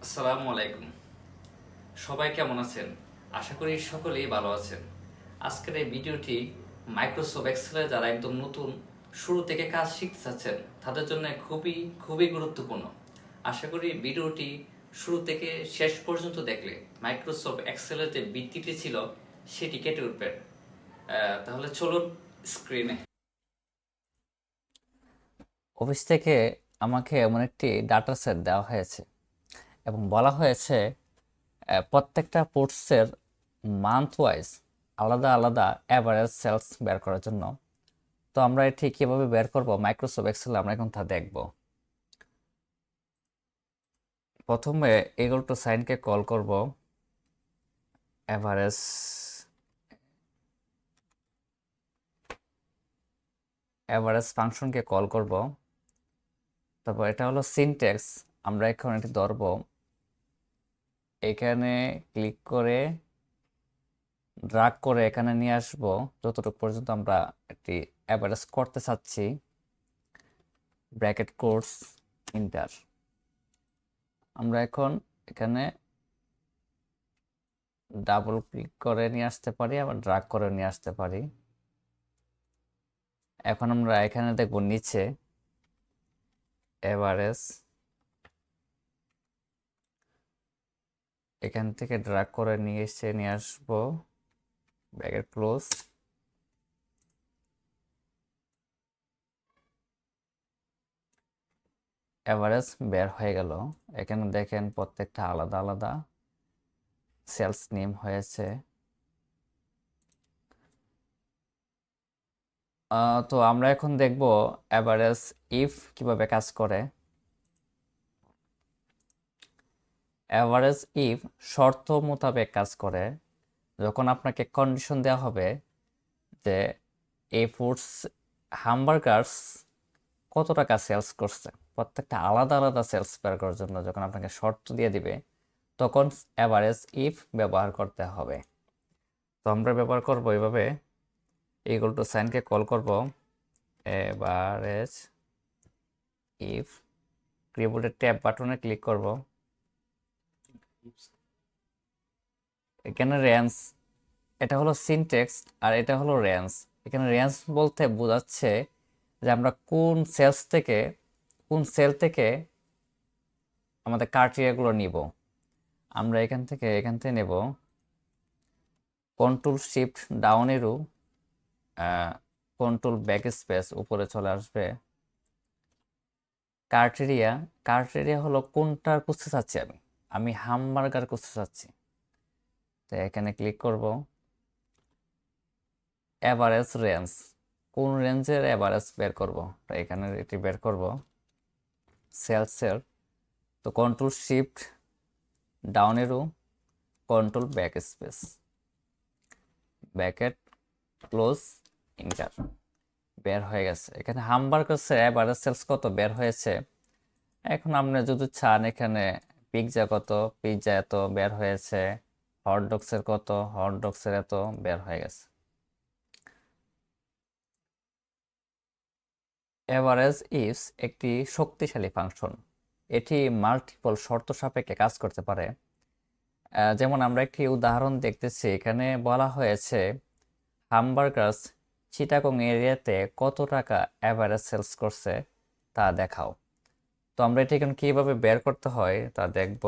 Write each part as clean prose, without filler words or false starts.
আসসালামু আলাইকুম। সবাই কেমন আছেন? আশা করি সকলেই ভালো আছেন। আজকের এই ভিডিওটি মাইক্রোসফট এক্সেলে যারা একদম নতুন শুরু থেকে কাজ শিখতে চাচ্ছেন তাদের জন্য খুবই খুবই গুরুত্বপূর্ণ। আশা করি ভিডিওটি শুরু থেকে শেষ পর্যন্ত দেখলে মাইক্রোসফট এক্সেলের যে ভিত্তিটি ছিল সেটি কেটে উঠবে। তাহলে চলুন স্ক্রিনে। অফিস থেকে আমাকে এমন একটি ডাটা সেট দেওয়া হয়েছে এবং বলা হয়েছে প্রত্যেকটা পোর্টসের মান্থ ওয়াইজ আলাদা আলাদা অ্যাভারেজ সেলস বের করার জন্য। তো আমরা এটি কীভাবে বের করব মাইক্রোসফট এক্সেলে আমরা এখন তা দেখব। প্রথমে ইকুয়াল টু সাইনকে কল করব, অ্যাভারেজ অ্যাভারেজ ফাংশনকে কল করব। তারপর এটা হলো সিনট্যাক্স, আমরা এখন এটি ধরব, এখানে ক্লিক করে ড্রাগ করে এখানে নিয়ে আসবো যতটুকু পর্যন্ত আমরা একটি অ্যাভারেজ করতে চাচ্ছি, ব্র্যাকেট কোর্স ইন্টার। আমরা এখন এখানে ডাবল ক্লিক করে নিয়ে আসতে পারি, আবার ড্রাগ করে নিয়ে আসতে পারি। এখন আমরা এখানে দেখব নিচে অ্যাভারেজ, এখান থেকে ড্রাগ করে নিয়ে এসে নিয়ে আসবো, ব্র্যাকেট ক্লোজ। অ্যাভারেজ বের হয়ে গেল। এখানে দেখেন প্রত্যেকটা আলাদা আলাদা সেলস নেম হয়েছে। তো আমরা এখন দেখব অ্যাভারেজ ইফ কিভাবে কাজ করে। অ্যাভারেজ ইফ শর্ত মোতাবেক কাজ করে। যখন আপনাকে কন্ডিশন দেওয়া হবে যে এই ফুডস হামবার্গার্স কত টাকা সেলস করছে, প্রত্যেকটা আলাদা আলাদা সেলস বের করার জন্য যখন আপনাকে শর্ত দিয়ে দিবে তখন অ্যাভারেজ ইফ ব্যবহার করতে হবে। তো আমরা ব্যবহার করব এইভাবে, ইকুয়াল টু সাইনকে কল করব, এভারেজ ইফ, কিবোর্ডের ট্যাব বাটনে ক্লিক করব, এখানে রেঞ্জ, এটা হলো সিনট্যাক্স আর এটা হলো রেঞ্জ। এখানে রেঞ্জ বলতে বোঝাচ্ছে যে আমরা কোন সেলস থেকে কোন সেল থেকে আমাদের ক্রাইটেরিয়াগুলো নিব। আমরা এখান থেকে নেব control shift down arrow, control back space উপরে চলে আসবে। ক্রাইটেরিয়া, ক্রাইটেরিয়া হলো কোনটার খুঁজতে চাচ্ছি আমি, আমি হামবার্গার খুঁজতে চাচ্ছি। তো এখানে ক্লিক করব, অ্যাভারেজ রেঞ্জ, কোন রেঞ্জের অ্যাভারেজ বের করব, তো এখানে এটি বের করব সেলসের। তো control shift down arrow, control back space, bracket close inter, বের হয়ে গেছে। এখানে হামবার্গার্সের অ্যাভারেজ সেলস কত বের হয়েছে। এখন আপনি যদি চান এখানে পিৎজা কত, পিৎজা এত বের হয়েছে, হটডগসের কত, হটডগসের এত বের হয়ে গেছে। এভারেজ ইজ একটি শক্তিশালী ফাংশন, এটি মাল্টিপল শর্ত সাপেক্ষে কাজ করতে পারে। যেমন আমরা একটি উদাহরণ দেখতেছি, এখানে বলা হয়েছে হামবার্গার্স চিটাগং এরিয়াতে কত টাকা অ্যাভারেজ সেলস করছে তা দেখাও। তো আমরা এটি এখন কিভাবে বের করতে হয় তা দেখব।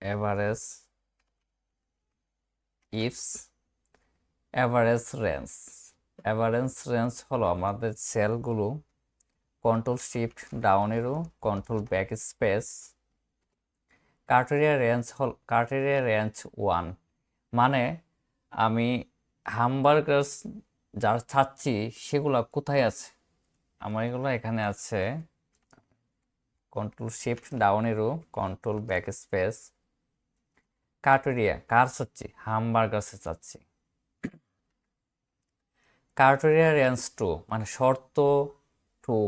Average ifs average range, average range হলো আমাদের সেলগুলো, control shift down arrow, control back space, criteria range 1, মানে আমি হামবার্গার্স যা চাচ্ছি সেগুলো কোথায় আছে, আমার এগুলো এখানে আছে। Control shift down arrow, control back space, criteria কার চাচ্ছি, হামবার্গার্সে চাচ্ছি। ক্রাইটেরিয়া রেঞ্জ 2 মানে শর্ত 2,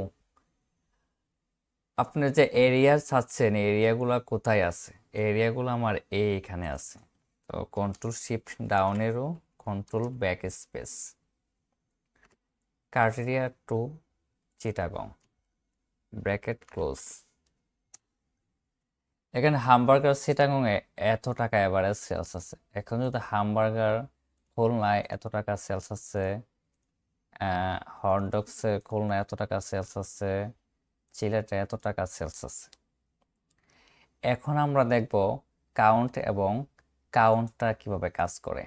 আপনি যে এরিয়া চাচ্ছেন এরিয়াগুলো কোথায় আছে, এরিয়াগুলো আমার এইখানে আছে। তো control shift down arrow, control back space, criteria 2 Chittagong, bracket close. এখানে হামবার্গার চিটাগংয়ে এত টাকা এভারেজ সেলস আছে। এখন যদি হামবার্গার খুলনায় এত টাকা সেলস আছে, হটডগসে খুলনায় এত টাকা সেলস আছে, সিলেটে এত টাকা সেলস আছে। এখন আমরা দেখব কাউন্ট এবং কাউন্টটা কিভাবে কাজ করে।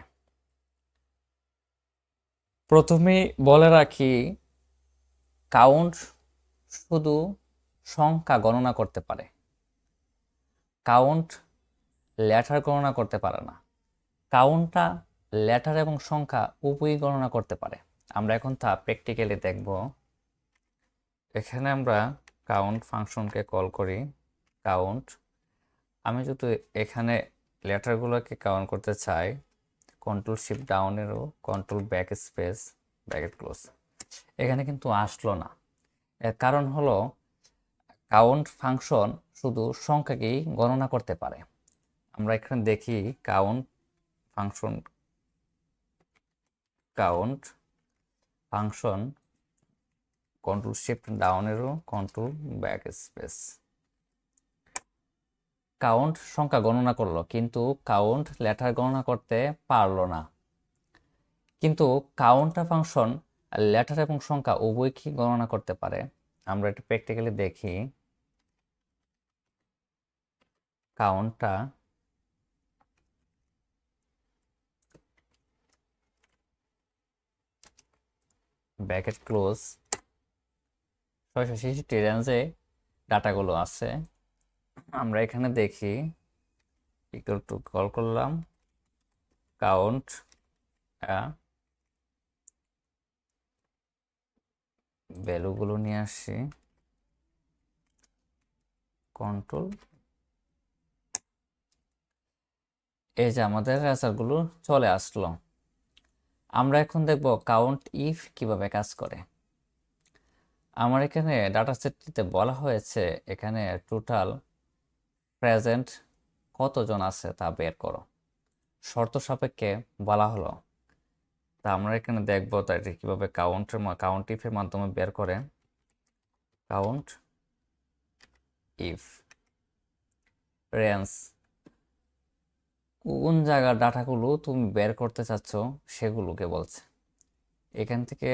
প্রথমেই বলে রাখি, কাউন্ট শুধু সংখ্যা গণনা করতে পারে, কাউন্ট লেটার গণনা করতে পারে না। কাউন্টটা লেটার এবং সংখ্যা উভয়ই গণনা করতে পারে। আমরা এখন তা প্র্যাকটিক্যালি দেখব। এখানে আমরা কাউন্ট ফাংশনকে কল করি। কাউন্ট, আমি যদি এখানে লেটারগুলোকে কাউন্ট করতে চাই, control shift down arrow, control back space, bracket close. এখানে কিন্তু আসলো না। এর কারণ হলো কাউন্ট ফাংশন শুধু সংখ্যাকেই গণনা করতে পারে। আমরা এখানে দেখি count function, count function control shift down arrow, control back space. Count সংখ্যা গণনা করলো, কিন্তু কাউন্ট লেটার গণনা করতে পারলো না। কিন্তু কাউন্টটা ফাংশন লেটার এবং সংখ্যা উভয়কে গণনা করতে পারে। আমরা এটা প্র্যাকটিক্যালি দেখি। কাউন্টটা ব্র্যাকেট ক্লোজ 666 রেঞ্জে ডাটাগুলো আছে। আমরা এখানে দেখি, ইকুয়াল টু কল করলাম, কাউন্ট ভ্যালুগুলো নিয়ে আসি, কন্ট্রোল, এই যে আমাদের রেজাল্টগুলো চলে আসলো। আমরা এখন দেখব কাউন্ট ইফ কিভাবে কাজ করে। আমার এখানে ডাটা সেটটিতে বলা হয়েছে এখানে টোটাল প্রেজেন্ট কতজন আছে তা বের করো। শর্ত সাপেক্ষে বলা হলো। তা আমরা এখানে দেখব তা এটা কিভাবে কাউন্ট ইফের মাধ্যমে বের করে। কাউন্ট ইফ রেঞ্জ, কোন জায়গার ডাটাগুলো তুমি বের করতে চাচ্ছ সেগুলোকে বলছে। এখান থেকে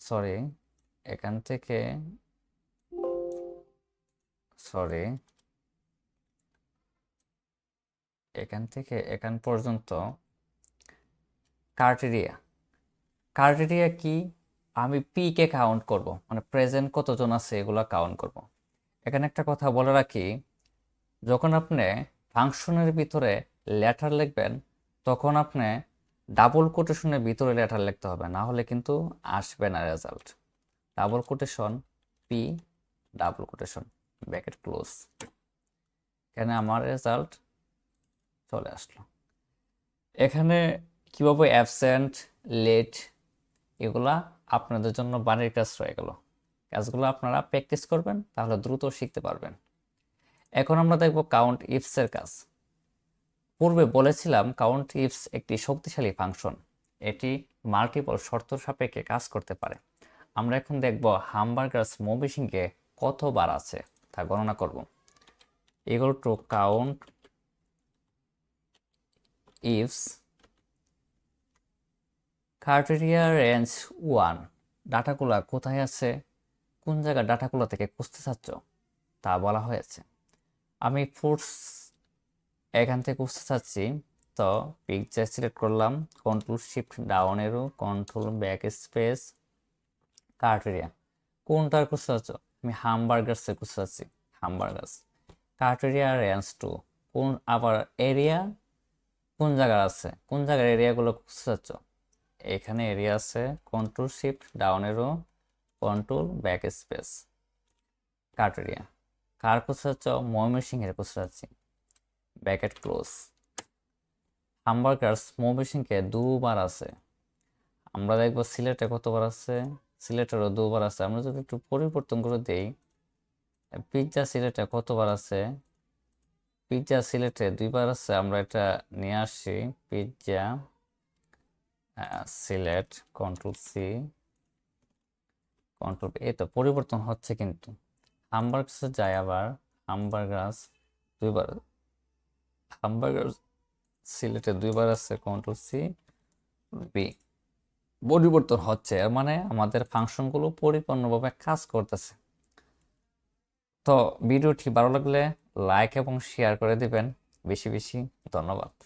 সরি এখান থেকে এখান পর্যন্ত ক্রাইটেরিয়া কি, আমি পি কে কাউন্ট করব, মানে প্রেজেন্ট কতজন আছে এগুলো কাউন্ট করব। এখানে একটা কথা বলে রাখি, যখন আপনি ফাংশনের ভিতরে লেটার লিখবেন তখন আপনি ডাবল কোটেশনের ভিতরে লেটার লিখতে হবে, না হলে কিন্তু আসবে না result. Double quotation P, double quotation bracket close. এখানে আমার রেজাল্ট চলে আসলো। এখানে কিভাবে অ্যাবসেন্ট, লেট, এগুলা আপনাদের জন্য বাড়ির কাজ রয়ে গেল। কাজগুলো আপনারা প্র্যাকটিস করবেন, তাহলে দ্রুত শিখতে পারবেন। এখন আমরা দেখব কাউন্ট ইফসের কাজ। পূর্বে বলেছিলাম কাউন্ট ইফস একটি শক্তিশালী ফাংশন, এটি মাল্টিপল শর্ত সাপেক্ষে কাজ করতে পারে। আমরা এখন দেখব হামবার্গার স্মো মেশিনকে কতবার আছে তা গণনা করব। Equal to count ifs criteria range 1, ডাটাগুলা কোথায় আছে, কোন জায়গায় ডাটাগুলো থেকে খুঁজতে চাচ্ছ তা বলা হয়েছে। আমি ফুডস এখান থেকে খুঁজতে চাচ্ছি, তো পিকচার সিলেক্ট করলাম, control shift down arrow, control back space, criteria. কোনটার খুঁজতে চাচ্ছ, আমি হামবার্গার্সে খুঁজতে চাচ্ছি, হামবার্গার্স। ক্রাইটেরিয়া রেঞ্জ 2, কোন আবার এরিয়া কোন জায়গার আছে, কোন জায়গার এরিয়াগুলো খুঁজতে চাচ্ছ, এখানে এরিয়া আছে, control shift down arrow, control back space, criteria. কার খুঁজতে চাচ্ছ, ময়মনসিংহের খুঁজতে চাচ্ছি, ব্র্যাকেট ক্লোজ। হামবার্গার স্মো মেশিনকে 2বার আছে। আমরা দেখব সিলেটে কতবার আছে, সিলেটেরও 2বার আছে। আমরা যদি একটু পরিবর্তন করে দেই, পিৎজা সিলেটে কতবার আছে, পিৎজা সিলেটে 2বার আছে। আমরা এটা নিয়ে আসি, pizza select, control C, control A, তো পরিবর্তন হচ্ছে কিন্তু হামবার্গার্সে যায় আবার হামবার্গার্স দুইবার, হামবার্গার সিলেটে দুইবার আছে, কন্ট্রোল সি বি, পরিবর্তন হচ্ছে, এর মানে আমাদের ফাংশনগুলো পরিপূর্ণভাবে কাজ করতেছে। তো ভিডিওটি ভালো লাগলে লাইক এবং শেয়ার করে দিবেন বেশি বেশি। ধন্যবাদ।